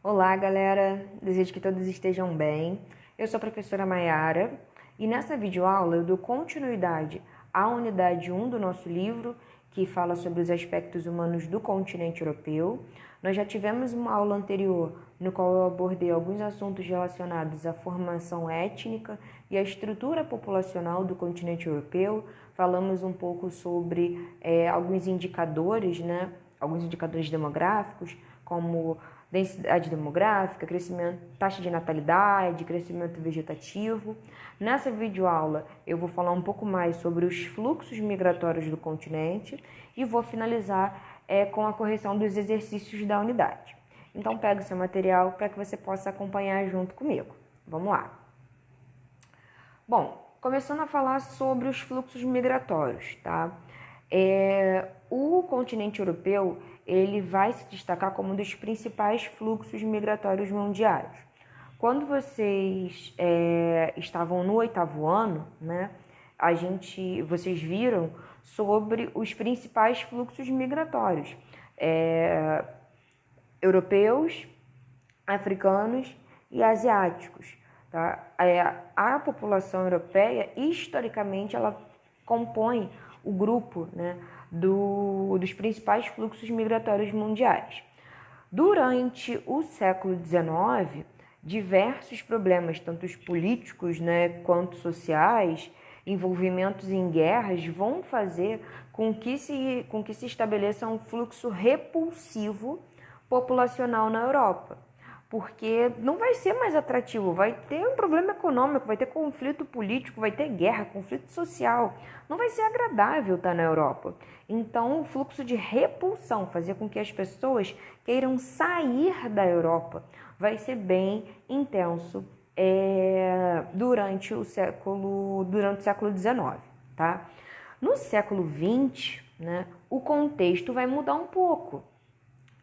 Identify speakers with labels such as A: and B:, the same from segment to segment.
A: Olá, galera! Desejo que todos estejam bem. Eu sou a professora Maiara e nessa videoaula eu dou continuidade à unidade 1 do nosso livro, que fala sobre os aspectos humanos do continente europeu. Nós já tivemos uma aula anterior no qual eu abordei alguns assuntos relacionados à formação étnica e à estrutura populacional do continente europeu. Falamos um pouco sobre alguns indicadores, alguns indicadores demográficos, como densidade demográfica, crescimento, taxa de natalidade, crescimento vegetativo. Nessa videoaula eu vou falar um pouco mais sobre os fluxos migratórios do continente e vou finalizar com a correção dos exercícios da unidade. Então pega o seu material para que você possa acompanhar junto comigo. Vamos lá. Bom, começando a falar sobre os fluxos migratórios, tá? O continente europeu ele vai se destacar como um dos principais fluxos migratórios mundiais. Quando vocês estavam no 8º ano, vocês viram sobre os principais fluxos migratórios europeus, africanos e asiáticos. Tá? A população europeia, historicamente, ela compõe o grupo dos principais fluxos migratórios mundiais. Durante o século XIX, diversos problemas, tanto os políticos quanto sociais, envolvimentos em guerras, vão fazer com que se estabeleça um fluxo repulsivo populacional na Europa. Porque não vai ser mais atrativo, vai ter um problema econômico, vai ter conflito político, vai ter guerra, conflito social. Não vai ser agradável estar na Europa. Então, o fluxo de repulsão, fazer com que as pessoas queiram sair da Europa, vai ser bem intenso durante o século XIX. Tá? No século XX, o contexto vai mudar um pouco.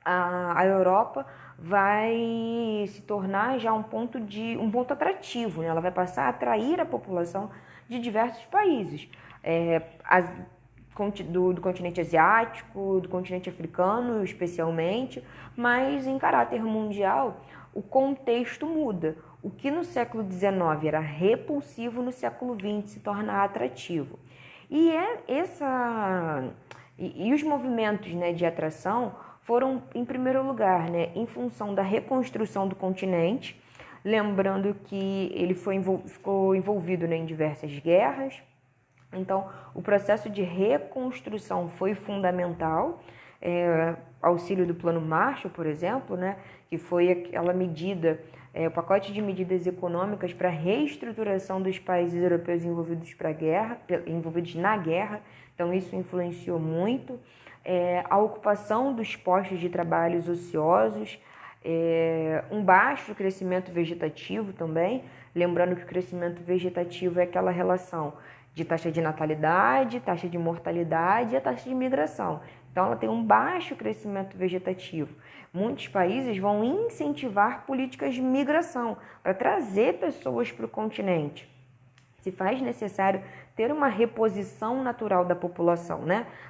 A: A Europa vai se tornar já um ponto atrativo, ela vai passar a atrair a população de diversos países, do continente asiático, do continente africano especialmente, mas em caráter mundial o contexto muda. O que no século XIX era repulsivo, no século XX se torna atrativo. E os movimentos de atração foram, em primeiro lugar, em função da reconstrução do continente, lembrando que ele ficou envolvido em diversas guerras. Então, o processo de reconstrução foi fundamental. Auxílio do Plano Marshall, por exemplo, que foi aquela medida, o pacote de medidas econômicas para a reestruturação dos países europeus envolvidos na guerra. Então, isso influenciou muito. A ocupação dos postos de trabalhos ociosos, um baixo crescimento vegetativo também, lembrando que o crescimento vegetativo é aquela relação de taxa de natalidade, taxa de mortalidade e a taxa de migração. Então, ela tem um baixo crescimento vegetativo. Muitos países vão incentivar políticas de migração para trazer pessoas para o continente. Se faz necessário ter uma reposição natural da população,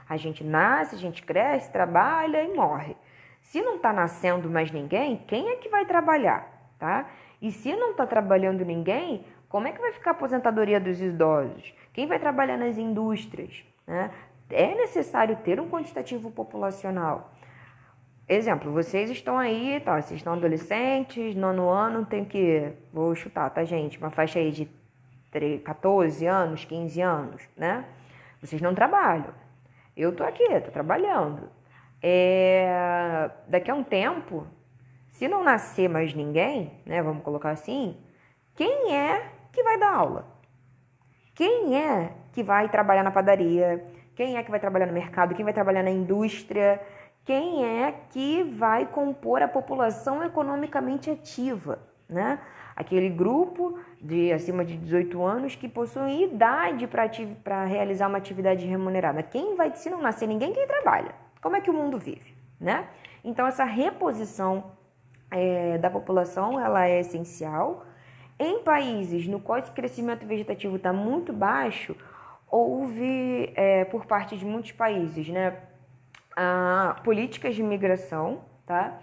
A: A gente nasce, a gente cresce, trabalha e morre. Se não está nascendo mais ninguém, quem é que vai trabalhar, tá? E se não está trabalhando ninguém, como é que vai ficar a aposentadoria dos idosos? Quem vai trabalhar nas indústrias, É necessário ter um quantitativo populacional. Exemplo, vocês estão aí, vocês estão adolescentes, 9º ano, vou chutar, tá, gente? Uma faixa aí de 14 anos, 15 anos, Vocês não trabalham. Eu tô aqui, tô trabalhando. Daqui a um tempo, se não nascer mais ninguém, vamos colocar assim, quem é que vai dar aula? Quem é que vai trabalhar na padaria? Quem é que vai trabalhar no mercado? Quem vai trabalhar na indústria? Quem é que vai compor a população economicamente ativa, Aquele grupo de acima de 18 anos que possuem idade para realizar uma atividade remunerada. Se não nascer ninguém, quem trabalha? Como é que o mundo vive, Então, essa reposição da população, ela é essencial. Em países no qual esse crescimento vegetativo está muito baixo, houve, por parte de muitos países, políticas de migração, tá?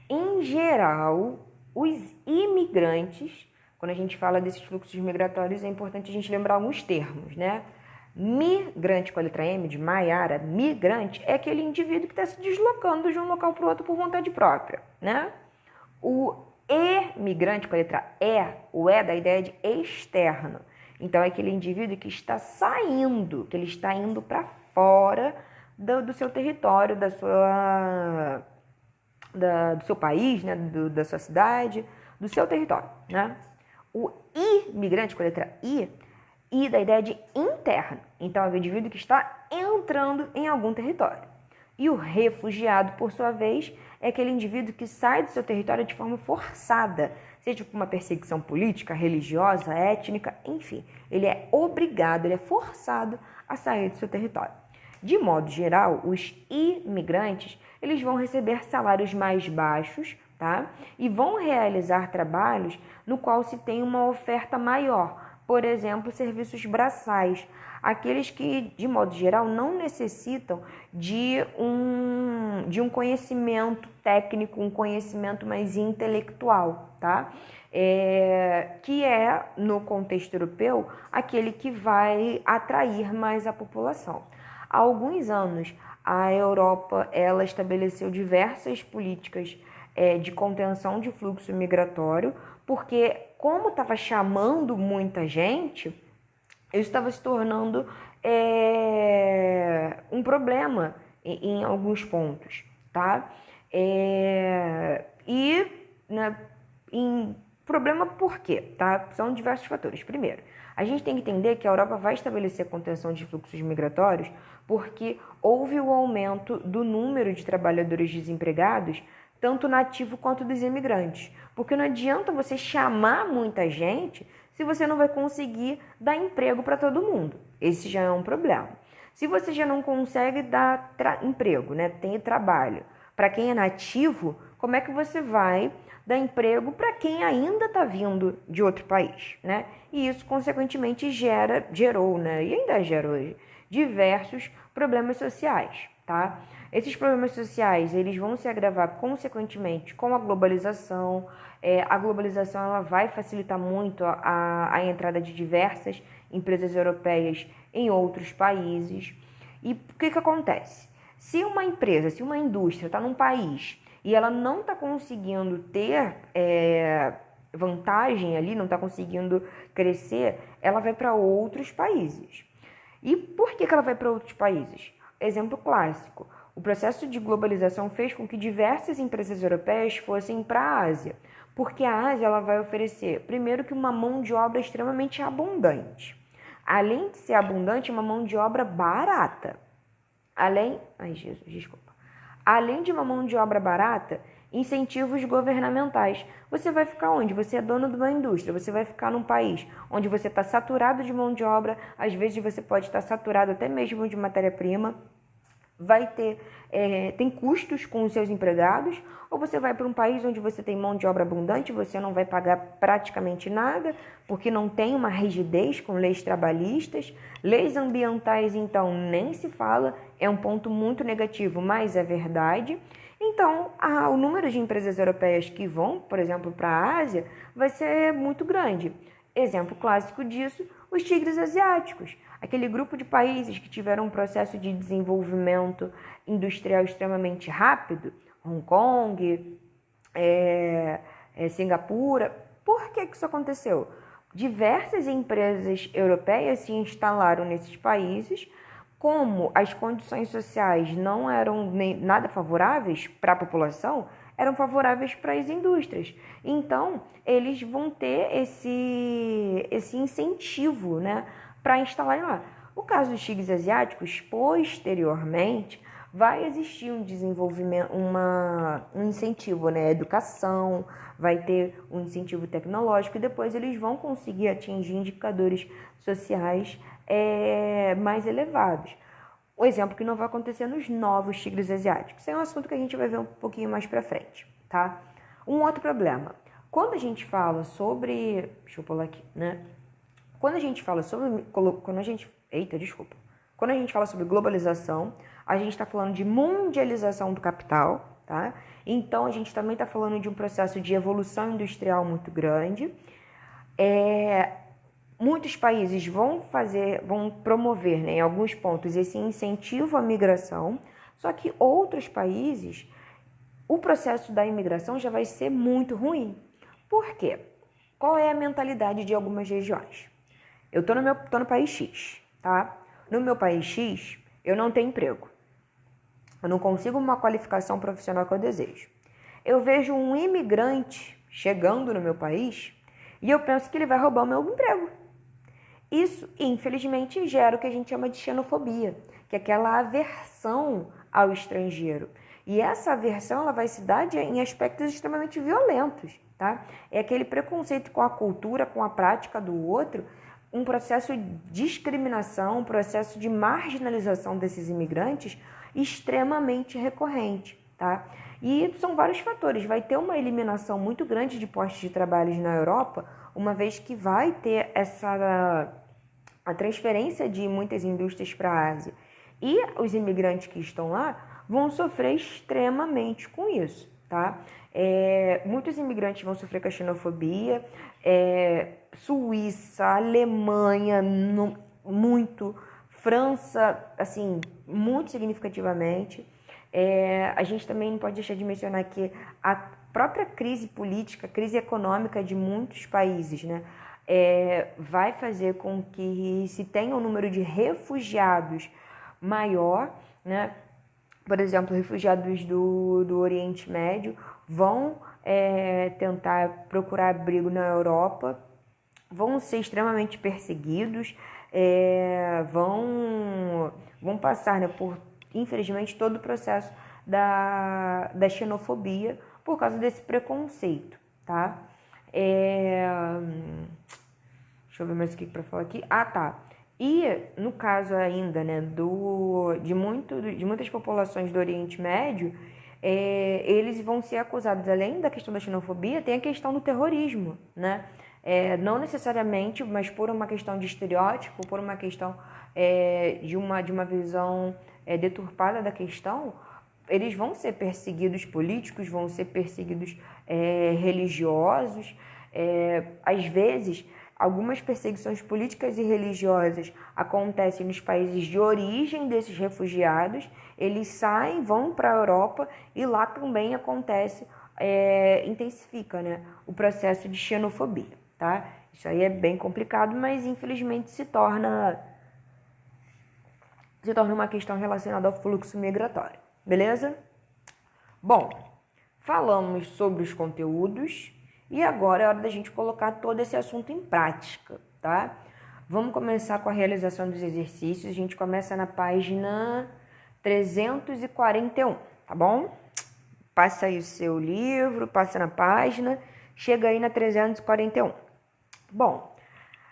A: Em geral, os imigrantes, quando a gente fala desses fluxos migratórios, é importante a gente lembrar alguns termos, né? Migrante com a letra M, de Maiara, migrante é aquele indivíduo que está se deslocando de um local para o outro por vontade própria, né? O emigrante com a letra E, o E da ideia de externo. Então, é aquele indivíduo que está saindo, que ele está indo para fora do seu território, do seu país, né? Da sua cidade, do seu território, né? O imigrante com a letra I da ideia de interno. Então, é o indivíduo que está entrando em algum território. E o refugiado, por sua vez, é aquele indivíduo que sai do seu território de forma forçada, seja por uma perseguição política, religiosa, étnica, enfim. Ele é obrigado, ele é forçado a sair do seu território. De modo geral, os imigrantes, eles vão receber salários mais baixos, tá? E vão realizar trabalhos no qual se tem uma oferta maior. Por exemplo, serviços braçais, aqueles que, de modo geral, não necessitam de um conhecimento técnico, um conhecimento mais intelectual, tá? Que é, no contexto europeu, aquele que vai atrair mais a população. Há alguns anos, a Europa ela estabeleceu diversas políticas de contenção de fluxo migratório, porque como estava chamando muita gente, isso estava se tornando um problema em alguns pontos, tá? Problema por quê? Tá? São diversos fatores. Primeiro, a gente tem que entender que a Europa vai estabelecer contenção de fluxos migratórios porque houve o aumento do número de trabalhadores desempregados, tanto nativo quanto dos imigrantes. Porque não adianta você chamar muita gente se você não vai conseguir dar emprego para todo mundo. Esse já é um problema. Se você já não consegue dar emprego, né, tem trabalho para quem é nativo, como é que você vai dar emprego para quem ainda está vindo de outro país, né? E isso, consequentemente, gerou, né, e ainda gera hoje, diversos problemas sociais, tá? Esses problemas sociais, eles vão se agravar, consequentemente, com a globalização. A globalização ela vai facilitar muito a entrada de diversas empresas europeias em outros países. E o que acontece? Se uma empresa, se uma indústria está num país e ela não está conseguindo ter vantagem ali, não está conseguindo crescer, ela vai para outros países. E por que ela vai para outros países? Exemplo clássico. O processo de globalização fez com que diversas empresas europeias fossem para a Ásia, porque a Ásia ela vai oferecer, primeiro, que uma mão de obra extremamente abundante. Além de ser abundante, uma mão de obra barata. Além de uma mão de obra barata, incentivos governamentais. Você vai ficar onde? Você é dono de uma indústria, você vai ficar num país onde você está saturado de mão de obra, às vezes você pode estar saturado até mesmo de matéria-prima, tem custos com os seus empregados, ou você vai para um país onde você tem mão de obra abundante, você não vai pagar praticamente nada, porque não tem uma rigidez com leis trabalhistas, leis ambientais, então, nem se fala, é um ponto muito negativo, mas é verdade. Então, o número de empresas europeias que vão, por exemplo, para a Ásia, vai ser muito grande. Exemplo clássico disso, os tigres asiáticos. Aquele grupo de países que tiveram um processo de desenvolvimento industrial extremamente rápido, Hong Kong, Singapura. Por que isso aconteceu? Diversas empresas europeias se instalaram nesses países, como as condições sociais não eram nada favoráveis para a população, eram favoráveis para as indústrias. Então, eles vão ter esse incentivo, né, para instalar lá. O caso dos tigres asiáticos, posteriormente, vai existir um desenvolvimento, um incentivo, né, educação, vai ter um incentivo tecnológico e depois eles vão conseguir atingir indicadores sociais mais elevados. O exemplo que não vai acontecer nos novos tigres asiáticos. Isso é um assunto que a gente vai ver um pouquinho mais pra frente, tá? Um outro problema. Quando a gente fala sobre... Deixa eu pular aqui, né? Quando a gente fala sobre... Quando a gente fala sobre globalização, a gente está falando de mundialização do capital, tá? Então, a gente também está falando de um processo de evolução industrial muito grande. Muitos países vão promover, né, em alguns pontos, esse incentivo à migração, só que outros países, o processo da imigração já vai ser muito ruim. Por quê? Qual é a mentalidade de algumas regiões? Eu tô no país X, tá? No meu país X, eu não tenho emprego. Eu não consigo uma qualificação profissional que eu desejo. Eu vejo um imigrante chegando no meu país e eu penso que ele vai roubar o meu emprego. Isso, infelizmente, gera o que a gente chama de xenofobia, que é aquela aversão ao estrangeiro. E essa aversão ela vai se dar em aspectos extremamente violentos, tá? É aquele preconceito com a cultura, com a prática do outro, um processo de discriminação, um processo de marginalização desses imigrantes extremamente recorrente, tá? E são vários fatores. Vai ter uma eliminação muito grande de postos de trabalho na Europa, uma vez que vai ter a transferência de muitas indústrias para a Ásia. E os imigrantes que estão lá vão sofrer extremamente com isso, tá? Muitos imigrantes vão sofrer com a xenofobia, Suíça, Alemanha, muito, França, assim, muito significativamente. A gente também não pode deixar de mencionar que a própria crise política, crise econômica de muitos países, né, vai fazer com que se tenha um número de refugiados maior, né? Por exemplo, refugiados do Oriente Médio vão tentar procurar abrigo na Europa, vão ser extremamente perseguidos, vão passar, né, por, infelizmente, todo o processo da xenofobia por causa desse preconceito, tá? Deixa eu ver mais o que para falar aqui. Tá. E no caso ainda, né, de muitas populações do Oriente Médio, eles vão ser acusados, além da questão da xenofobia, tem a questão do terrorismo, né? Não necessariamente, mas por uma questão de estereótipo, por uma questão de uma visão deturpada da questão, eles vão ser perseguidos políticos, vão ser perseguidos religiosos. Às vezes, algumas perseguições políticas e religiosas acontecem nos países de origem desses refugiados, eles saem, vão para a Europa e lá também acontece, intensifica, né, o processo de xenofobia, tá? Isso aí é bem complicado, mas infelizmente se torna uma questão relacionada ao fluxo migratório, beleza? Bom, falamos sobre os conteúdos. E agora é hora da gente colocar todo esse assunto em prática, tá? Vamos começar com a realização dos exercícios. A gente começa na página 341, tá bom? Passa aí o seu livro, passa na página, chega aí na 341. Bom,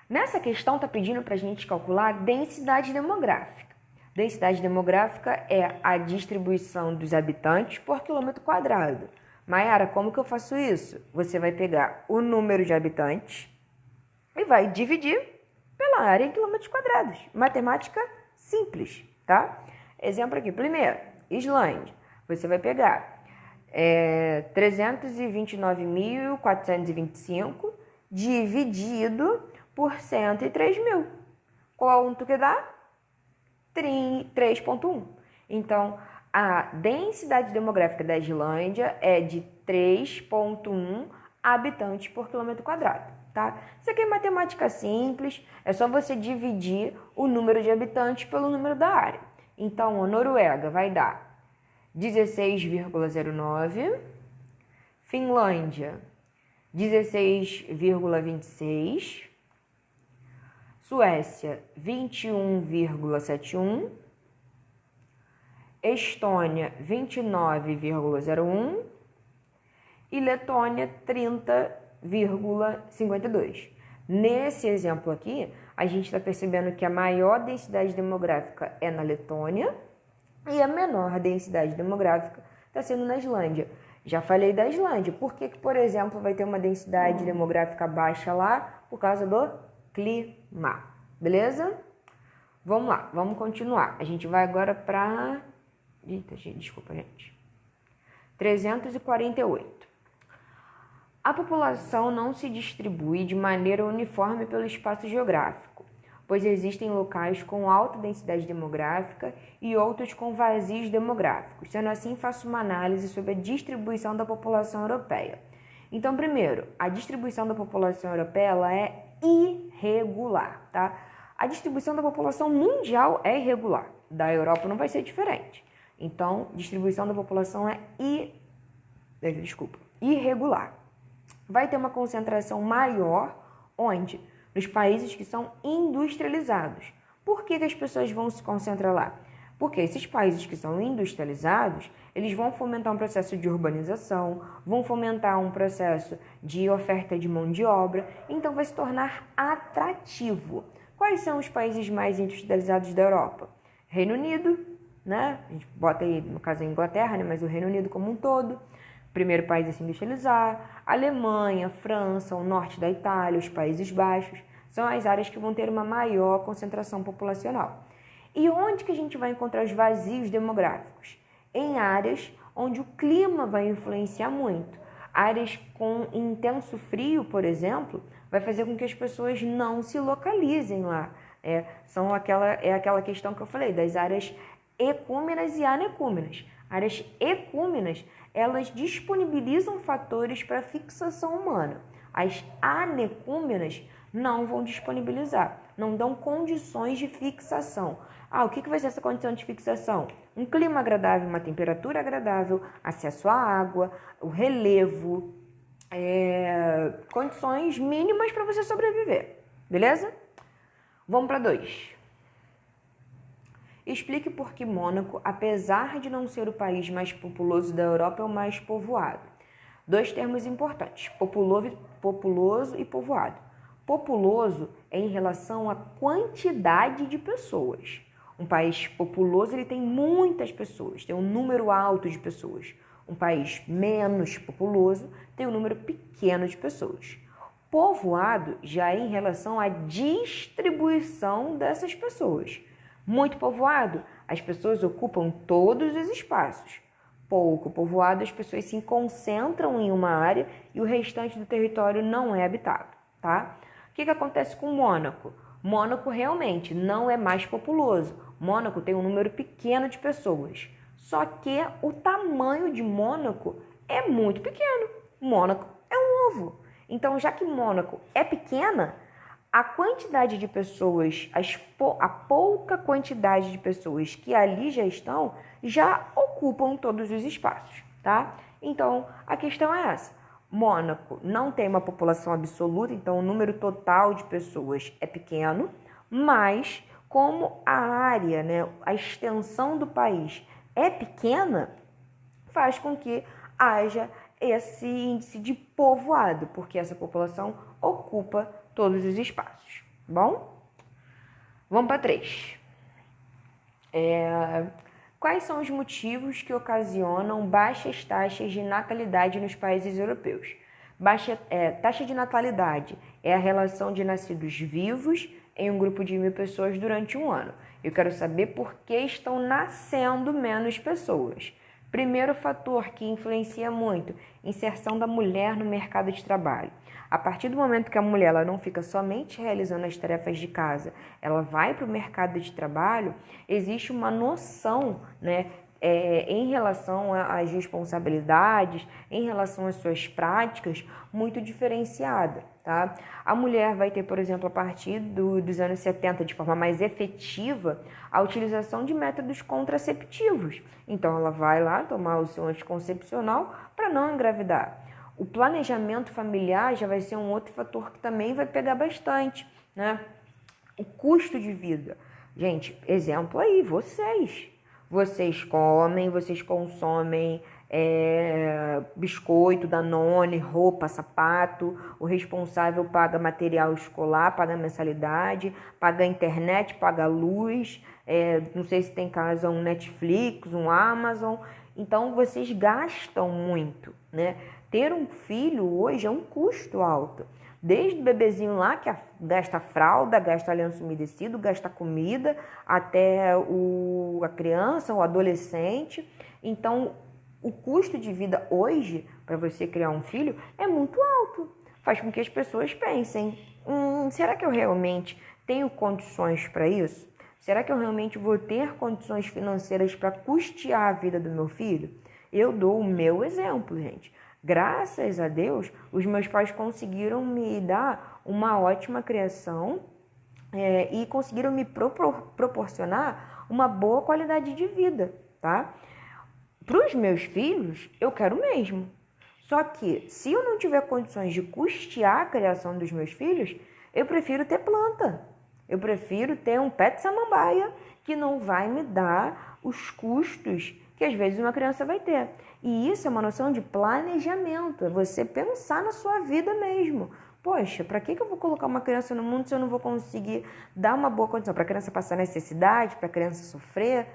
A: nessa questão tá pedindo pra gente calcular a densidade demográfica. Densidade demográfica é a distribuição dos habitantes por quilômetro quadrado. Mayara, como que eu faço isso? Você vai pegar o número de habitantes e vai dividir pela área em quilômetros quadrados. Matemática simples, tá? Exemplo aqui. Primeiro, Islândia. Você vai pegar 329.425 dividido por 103.000. Quanto que dá? 3,1. Então, a densidade demográfica da Islândia é de 3,1 habitantes por quilômetro quadrado, tá? Isso aqui é matemática simples, é só você dividir o número de habitantes pelo número da área. Então, a Noruega vai dar 16,09, Finlândia 16,26, Suécia 21,71, Estônia 29,01 e Letônia 30,52. Nesse exemplo aqui, a gente está percebendo que a maior densidade demográfica é na Letônia e a menor densidade demográfica está sendo na Islândia. Já falei da Islândia. Por que, por exemplo, vai ter uma densidade demográfica baixa lá? Por causa do clima. Beleza? Vamos lá, vamos continuar. A gente vai agora para... Eita, desculpa, gente. 348. A população não se distribui de maneira uniforme pelo espaço geográfico, pois existem locais com alta densidade demográfica e outros com vazios demográficos. Sendo assim, faço uma análise sobre a distribuição da população europeia. Então, primeiro, a distribuição da população europeia ela é irregular, tá? A distribuição da população mundial é irregular. Da Europa não vai ser diferente. Então, distribuição da população é irregular. Vai ter uma concentração maior onde? Nos países que são industrializados. Por que as pessoas vão se concentrar lá? Porque esses países que são industrializados, eles vão fomentar um processo de urbanização, vão fomentar um processo de oferta de mão de obra, então vai se tornar atrativo. Quais são os países mais industrializados da Europa? Reino Unido, né? A gente bota aí, no caso, a Inglaterra, né? Mas o Reino Unido como um todo. Primeiro país a se industrializar, Alemanha, França, o norte da Itália, os Países Baixos, são as áreas que vão ter uma maior concentração populacional. E onde que a gente vai encontrar os vazios demográficos? Em áreas onde o clima vai influenciar muito. Áreas com intenso frio, por exemplo, vai fazer com que as pessoas não se localizem lá. É aquela questão que eu falei, das áreas ecúmenas e anecúmenas. Áreas ecúmenas, elas disponibilizam fatores para fixação humana. As anecúmenas não vão disponibilizar, não dão condições de fixação. O que vai ser essa condição de fixação? Um clima agradável, uma temperatura agradável, acesso à água, o relevo, condições mínimas para você sobreviver, beleza? Vamos para 2. Explique por que Mônaco, apesar de não ser o país mais populoso da Europa, é o mais povoado. 2 termos importantes, populoso e povoado. Populoso é em relação à quantidade de pessoas. Um país populoso ele tem muitas pessoas, tem um número alto de pessoas. Um país menos populoso tem um número pequeno de pessoas. Povoado já é em relação à distribuição dessas pessoas. Muito povoado, as pessoas ocupam todos os espaços. Pouco povoado, as pessoas se concentram em uma área e o restante do território não é habitado, tá? O que acontece com Mônaco? Mônaco realmente não é mais populoso. Mônaco tem um número pequeno de pessoas. Só que o tamanho de Mônaco é muito pequeno. Mônaco é um ovo. Então, já que Mônaco é pequena, a quantidade de pessoas, a pouca quantidade de pessoas que ali já estão, já ocupam todos os espaços, tá? Então, a questão é essa. Mônaco não tem uma população absoluta, então o número total de pessoas é pequeno, mas como a área, né, a extensão do país é pequena, faz com que haja esse índice de povoado, porque essa população ocupa todos os espaços. Bom? Vamos para 3. Quais são os motivos que ocasionam baixas taxas de natalidade nos países europeus? Taxa de natalidade é a relação de nascidos vivos em um grupo de 1.000 pessoas durante um ano. Eu quero saber por que estão nascendo menos pessoas. Primeiro fator que influencia muito, inserção da mulher no mercado de trabalho. A partir do momento que a mulher ela não fica somente realizando as tarefas de casa, ela vai para o mercado de trabalho, existe uma noção, né, em relação às responsabilidades, em relação às suas práticas, muito diferenciada, tá? A mulher vai ter, por exemplo, a partir dos anos 70, de forma mais efetiva, a utilização de métodos contraceptivos. Então, ela vai lá tomar o seu anticoncepcional para não engravidar. O planejamento familiar já vai ser um outro fator que também vai pegar bastante, né? O custo de vida. Gente, exemplo aí, Vocês comem, vocês consomem biscoito, Danone, roupa, sapato. O responsável paga material escolar, paga mensalidade, paga internet, paga luz. Não sei se tem casa um Netflix, um Amazon. Então, vocês gastam muito, né? Ter um filho hoje é um custo alto. Desde o bebezinho lá, que gasta fralda, gasta lenço umedecido, gasta comida, até a criança, o adolescente. Então, O custo de vida hoje, para você criar um filho, é muito alto. Faz com que as pessoas pensem, será que eu realmente tenho condições para isso? Será que eu realmente vou ter condições financeiras para custear a vida do meu filho? Eu dou o meu exemplo, gente. Graças a Deus, os meus pais conseguiram me dar uma ótima criação e conseguiram me proporcionar uma boa qualidade de vida, tá? Para os meus filhos, eu quero mesmo. Só que, se eu não tiver condições de custear a criação dos meus filhos, eu prefiro ter planta. Eu prefiro ter um pé de samambaia que não vai me dar os custos que às vezes uma criança vai ter. E isso é uma noção de planejamento, é você pensar na sua vida mesmo. Poxa, para que eu vou colocar uma criança no mundo se eu não vou conseguir dar uma boa condição? Para a criança passar necessidade, para a criança sofrer?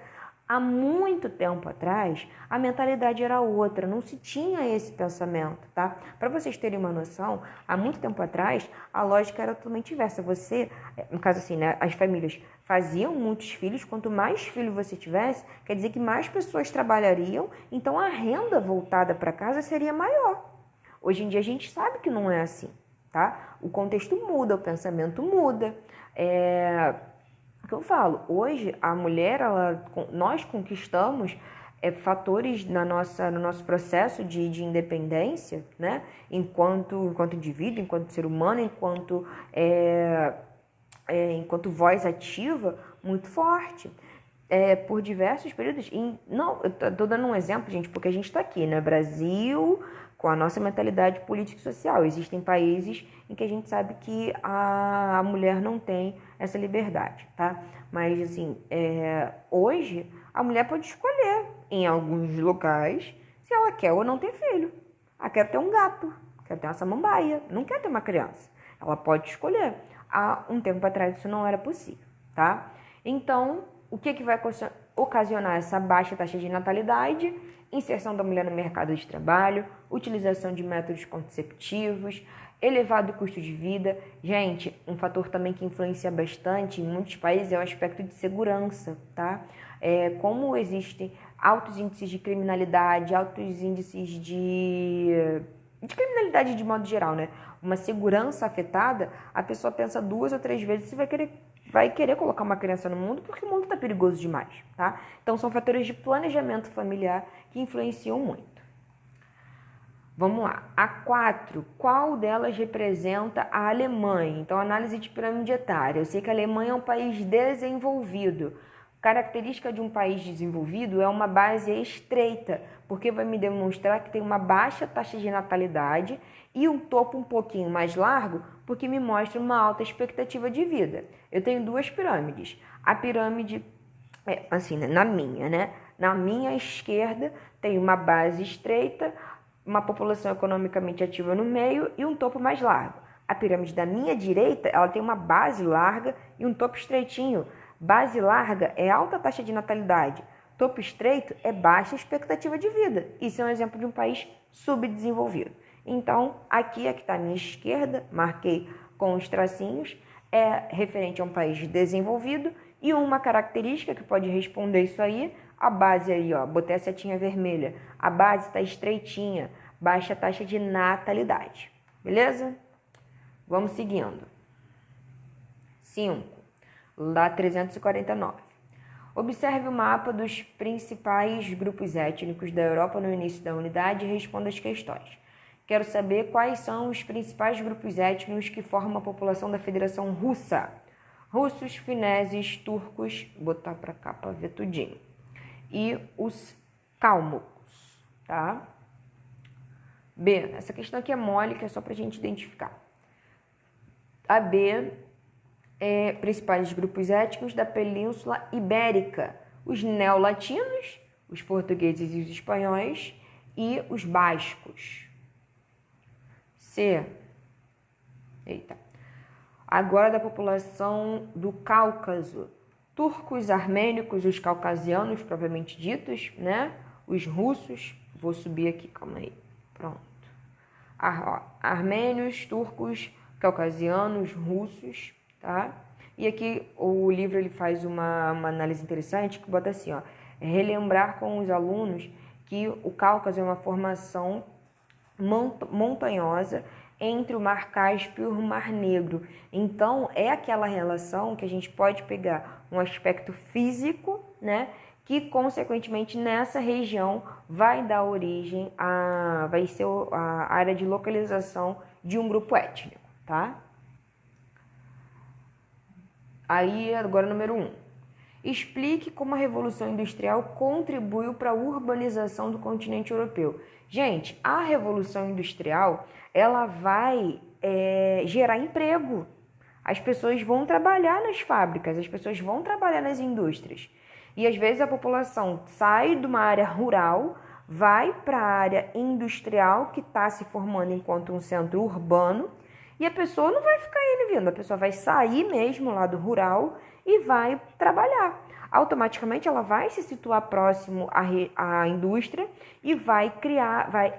A: Há muito tempo atrás, a mentalidade era outra, não se tinha esse pensamento, tá? Para vocês terem uma noção, há muito tempo atrás, a lógica era totalmente inversa. Você, no caso assim, né, as famílias faziam muitos filhos, quanto mais filhos você tivesse, quer dizer que mais pessoas trabalhariam, então a renda voltada para casa seria maior. Hoje em dia a gente sabe que não é assim, tá? O contexto muda, o pensamento muda, o que eu falo, hoje a mulher, nós conquistamos fatores no nosso processo de independência, né? Enquanto indivíduo, enquanto ser humano, enquanto voz ativa, muito forte. Por diversos períodos. Não, eu tô dando um exemplo, gente, porque a gente está aqui, né? Brasil, com a nossa mentalidade política e social. Existem países em que a gente sabe que a mulher não tem essa liberdade, tá? Mas, assim, hoje a mulher pode escolher, em alguns locais, se ela quer ou não ter filho. Ah, quero ter um gato, quero ter uma samambaia, não quer ter uma criança. Ela pode escolher. Há um tempo atrás isso não era possível, tá? Então, o que vai ocasionar essa baixa taxa de natalidade? Inserção da mulher no mercado de trabalho, utilização de métodos contraceptivos, elevado custo de vida. Gente, um fator também que influencia bastante em muitos países é o aspecto de segurança, tá? Como existem altos índices de criminalidade, altos índices de criminalidade de modo geral, né? Uma segurança afetada, a pessoa pensa 2 ou 3 vezes se vai querer colocar uma criança no mundo, porque o mundo está perigoso demais, tá? Então, são fatores de planejamento familiar que influenciam muito. Vamos lá. A 4, qual delas representa a Alemanha? Então, análise de pirâmide etária. Eu sei que a Alemanha é um país desenvolvido. Característica de um país desenvolvido é uma base estreita, porque vai me demonstrar que tem uma baixa taxa de natalidade e um topo um pouquinho mais largo, porque me mostra uma alta expectativa de vida. Eu tenho 2 pirâmides. A pirâmide, assim, na minha esquerda tem uma base estreita, uma população economicamente ativa no meio e um topo mais largo. A pirâmide da minha direita, ela tem uma base larga e um topo estreitinho. Base larga é alta taxa de natalidade. Topo estreito é baixa expectativa de vida. Isso é um exemplo de um país subdesenvolvido. Então, aqui é que está à minha esquerda, marquei com os tracinhos, é referente a um país desenvolvido. E uma característica que pode responder isso aí, a base aí, ó, botei a setinha vermelha. A base está estreitinha, baixa taxa de natalidade. Beleza? Vamos seguindo. 5. Lá 349. Observe o mapa dos principais grupos étnicos da Europa no início da unidade e responda as questões. Quero saber quais são os principais grupos étnicos que formam a população da Federação Russa. Russos, fineses, turcos, botar para cá para ver tudinho. E os cálmucos, tá? B, essa questão aqui é mole, que é só para a gente identificar. A B, principais grupos étnicos da Península Ibérica, os neolatinos, os portugueses e os espanhóis e os bascos. C. Agora da população do Cáucaso, turcos, armênicos, os caucasianos propriamente ditos, né? Os russos, vou subir aqui, calma aí, pronto. Armênios, turcos, caucasianos, russos, tá? E aqui o livro ele faz uma análise interessante que bota assim, ó, relembrar com os alunos que o Cáucaso é uma formação montanhosa entre o Mar Cáspio e o Mar Negro. Então, é aquela relação que a gente pode pegar um aspecto físico, né, que consequentemente nessa região vai dar origem vai ser a área de localização de um grupo étnico, tá? Aí, agora número 1. Explique como a Revolução Industrial contribuiu para a urbanização do continente europeu. Gente, a Revolução Industrial, ela vai gerar emprego. As pessoas vão trabalhar nas fábricas, as pessoas vão trabalhar nas indústrias. E às vezes a população sai de uma área rural, vai para a área industrial que está se formando enquanto um centro urbano, e a pessoa não vai ficar indo e vindo, a pessoa vai sair mesmo lá do rural e vai trabalhar. Automaticamente ela vai se situar próximo à indústria e vai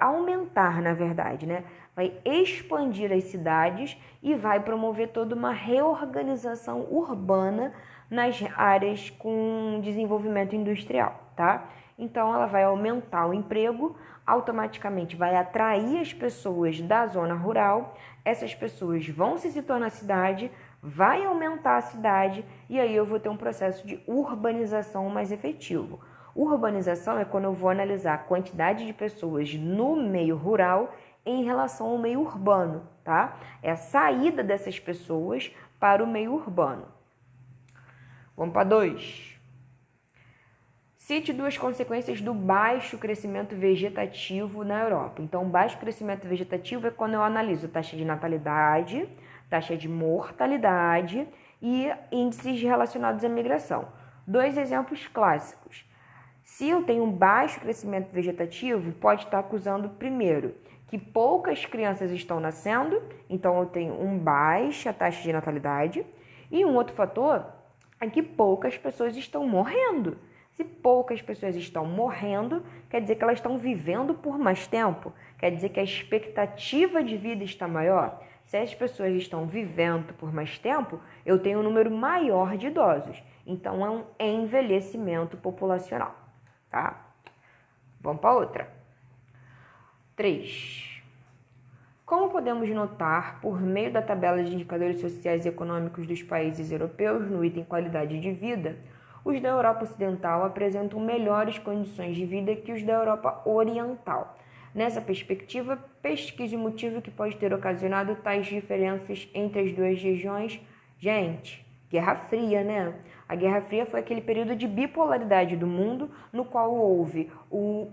A: aumentar, na verdade, né? Vai expandir as cidades e vai promover toda uma reorganização urbana nas áreas com desenvolvimento industrial, tá? Então ela vai aumentar o emprego, automaticamente vai atrair as pessoas da zona rural, essas pessoas vão se situar na cidade, vai aumentar a cidade e aí eu vou ter um processo de urbanização mais efetivo. Urbanização é quando eu vou analisar a quantidade de pessoas no meio rural em relação ao meio urbano, tá? É a saída dessas pessoas para o meio urbano. Vamos para 2. Cite 2 consequências do baixo crescimento vegetativo na Europa. Então, baixo crescimento vegetativo é quando eu analiso taxa de natalidade, taxa de mortalidade e índices relacionados à migração. 2 exemplos clássicos. Se eu tenho um baixo crescimento vegetativo, pode estar acusando, primeiro, que poucas crianças estão nascendo, então eu tenho uma baixa taxa de natalidade, e um outro fator é que poucas pessoas estão morrendo. Se poucas pessoas estão morrendo, quer dizer que elas estão vivendo por mais tempo, quer dizer que a expectativa de vida está maior. Se as pessoas estão vivendo por mais tempo, eu tenho um número maior de idosos. Então, é um envelhecimento populacional, tá? Vamos para outra. 3. Como podemos notar, por meio da tabela de indicadores sociais e econômicos dos países europeus no item qualidade de vida, os da Europa Ocidental apresentam melhores condições de vida que os da Europa Oriental. Nessa perspectiva, pesquise o motivo que pode ter ocasionado tais diferenças entre as duas regiões. Gente, Guerra Fria, né? A Guerra Fria foi aquele período de bipolaridade do mundo, no qual houve,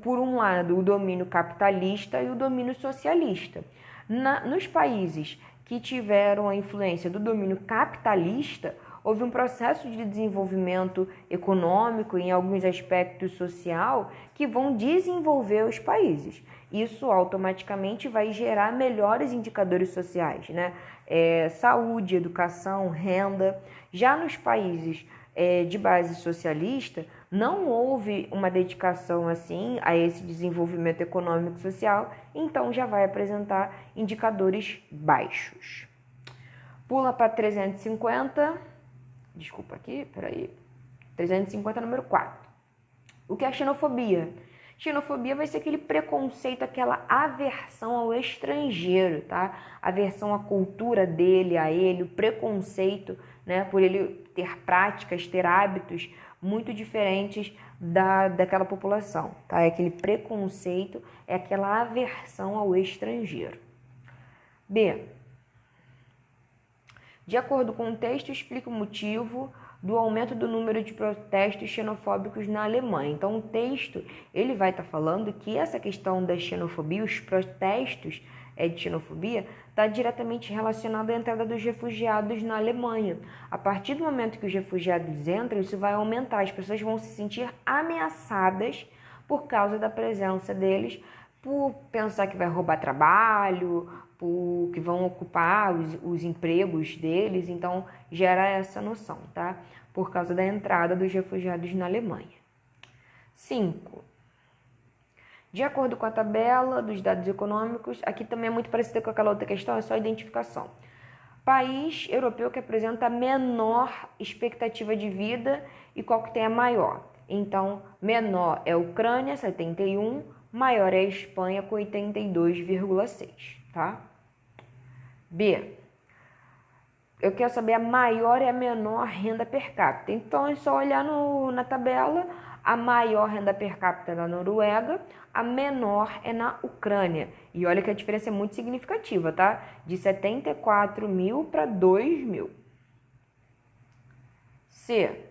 A: por um lado, o domínio capitalista e o domínio socialista. Nos países que tiveram a influência do domínio capitalista, houve um processo de desenvolvimento econômico e, em alguns aspectos, social, que vão desenvolver os países. Isso automaticamente vai gerar melhores indicadores sociais, né? Saúde, educação, renda. Já nos países de base socialista, não houve uma dedicação assim a esse desenvolvimento econômico e social, então já vai apresentar indicadores baixos. Pula para 350. Desculpa aqui, peraí. 350, número 4. O que é a xenofobia? Xenofobia vai ser aquele preconceito, aquela aversão ao estrangeiro, tá? Aversão à cultura dele, a ele, o preconceito, né? Por ele ter práticas, ter hábitos muito diferentes daquela população, tá? É aquele preconceito, é aquela aversão ao estrangeiro. B. De acordo com o texto, explica o motivo do aumento do número de protestos xenofóbicos na Alemanha. Então, o texto ele vai estar falando que essa questão da xenofobia, os protestos de xenofobia, está diretamente relacionada à entrada dos refugiados na Alemanha. A partir do momento que os refugiados entram, isso vai aumentar. As pessoas vão se sentir ameaçadas por causa da presença deles, por pensar que vai roubar trabalho, que vão ocupar os empregos deles, então gera essa noção, tá? Por causa da entrada dos refugiados na Alemanha. 5. De acordo com a tabela dos dados econômicos, aqui também é muito parecido com aquela outra questão, é só identificação. País europeu que apresenta a menor expectativa de vida e qual que tem a maior. Então, menor é a Ucrânia, 71, maior é a Espanha, com 82,6, tá? B. Eu quero saber a maior e a menor renda per capita. Então, é só olhar na tabela. A maior renda per capita é na Noruega, a menor é na Ucrânia. E olha que a diferença é muito significativa, tá? De 74 mil para 2 mil. C.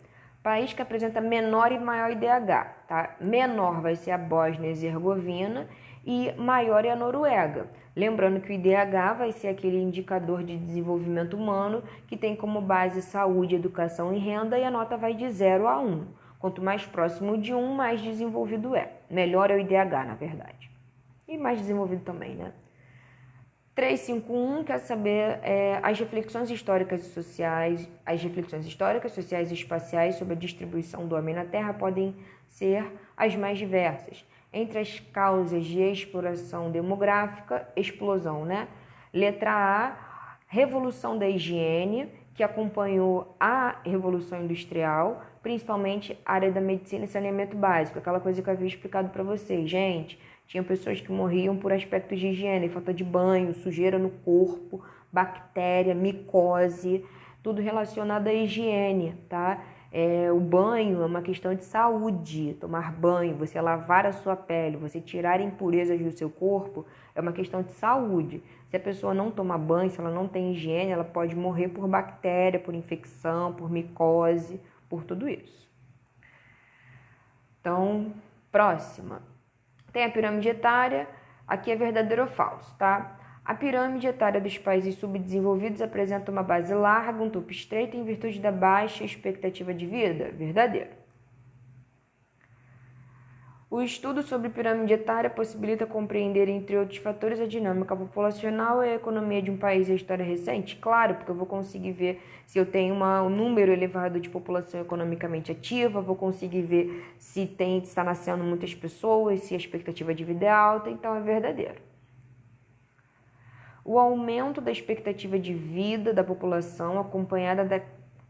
A: País que apresenta menor e maior IDH, tá? Menor vai ser a Bósnia e Herzegovina e maior é a Noruega. Lembrando que o IDH vai ser aquele indicador de desenvolvimento humano que tem como base saúde, educação e renda, e a nota vai de 0 a 1. Quanto mais próximo de 1, mais desenvolvido é. Melhor é o IDH, na verdade. E mais desenvolvido também, né? 351 quer saber as reflexões históricas e sociais. As reflexões históricas, sociais e espaciais sobre a distribuição do homem na Terra podem ser as mais diversas. Entre as causas de exploração demográfica, explosão, né? Letra A, revolução da higiene, que acompanhou a Revolução Industrial, principalmente a área da medicina e saneamento básico, aquela coisa que eu havia explicado para vocês, gente. Tinha pessoas que morriam por aspectos de higiene, falta de banho, sujeira no corpo, bactéria, micose, tudo relacionado à higiene, tá? O banho é uma questão de saúde, tomar banho, você lavar a sua pele, você tirar impurezas do seu corpo, é uma questão de saúde. Se a pessoa não toma banho, se ela não tem higiene, ela pode morrer por bactéria, por infecção, por micose, por tudo isso. Então, próxima. Tem a pirâmide etária, aqui é verdadeiro ou falso, tá? A pirâmide etária dos países subdesenvolvidos apresenta uma base larga, um topo estreito em virtude da baixa expectativa de vida? Verdadeiro. O estudo sobre pirâmide etária possibilita compreender, entre outros fatores, a dinâmica populacional e a economia de um país e a história recente? Claro, porque eu vou conseguir ver se eu tenho um número elevado de população economicamente ativa, vou conseguir ver se está nascendo muitas pessoas, se a expectativa de vida é alta, então é verdadeiro. O aumento da expectativa de vida da população, acompanhada da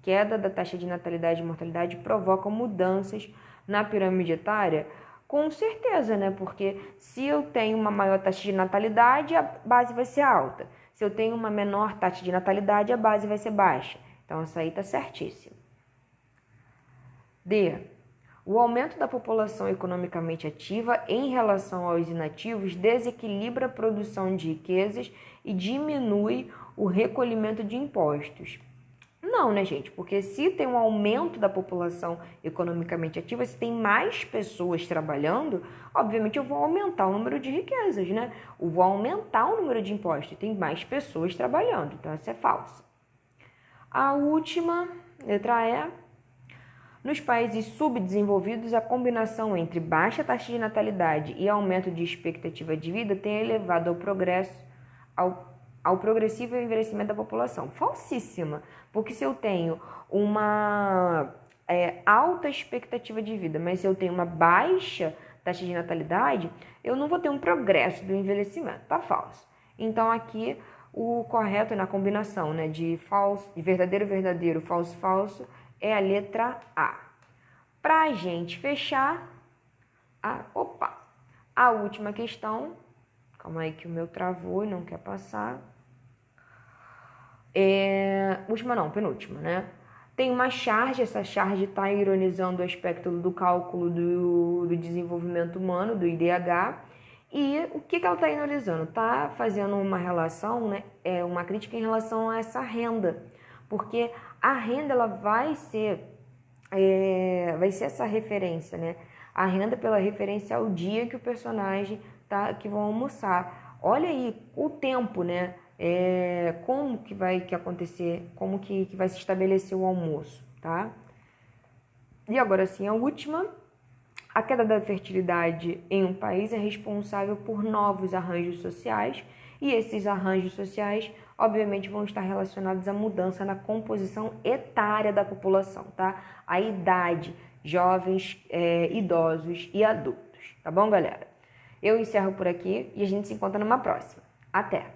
A: queda da taxa de natalidade e mortalidade, provoca mudanças na pirâmide etária? Com certeza, né? Porque se eu tenho uma maior taxa de natalidade, a base vai ser alta. Se eu tenho uma menor taxa de natalidade, a base vai ser baixa. Então, isso aí está certíssimo. D. O aumento da população economicamente ativa em relação aos inativos desequilibra a produção de riquezas e diminui o recolhimento de impostos. Não, né, gente? Porque se tem um aumento da população economicamente ativa, se tem mais pessoas trabalhando, obviamente eu vou aumentar o número de riquezas, né? Eu vou aumentar o número de impostos. Tem mais pessoas trabalhando, então essa é falsa. A última, letra E. Nos países subdesenvolvidos, a combinação entre baixa taxa de natalidade e aumento de expectativa de vida tem elevado ao progressivo envelhecimento da população. Falsíssima, porque se eu tenho uma alta expectativa de vida, mas se eu tenho uma baixa taxa de natalidade, eu não vou ter um progresso do envelhecimento. Tá falso. Então, aqui, o correto na combinação, né, de verdadeiro, verdadeiro, falso, falso, é a letra A. Para a gente fechar, a última questão, calma aí que o meu travou e não quer passar. Penúltima, né? Tem uma charge, essa charge está ironizando o aspecto do cálculo do desenvolvimento humano, do IDH, e o que ela está ironizando? Está fazendo uma relação, né? Uma crítica em relação a essa renda, porque a renda ela vai ser essa referência, né? A renda pela referência ao dia que o personagem que vão almoçar. Olha aí o tempo, né? Como que vai acontecer, como que vai se estabelecer o almoço, tá? E agora sim, a última. A queda da fertilidade em um país é responsável por novos arranjos sociais, e esses arranjos sociais, obviamente, vão estar relacionados à mudança na composição etária da população, tá? A idade, jovens, idosos e adultos, tá bom, galera? Eu encerro por aqui e a gente se encontra numa próxima. Até!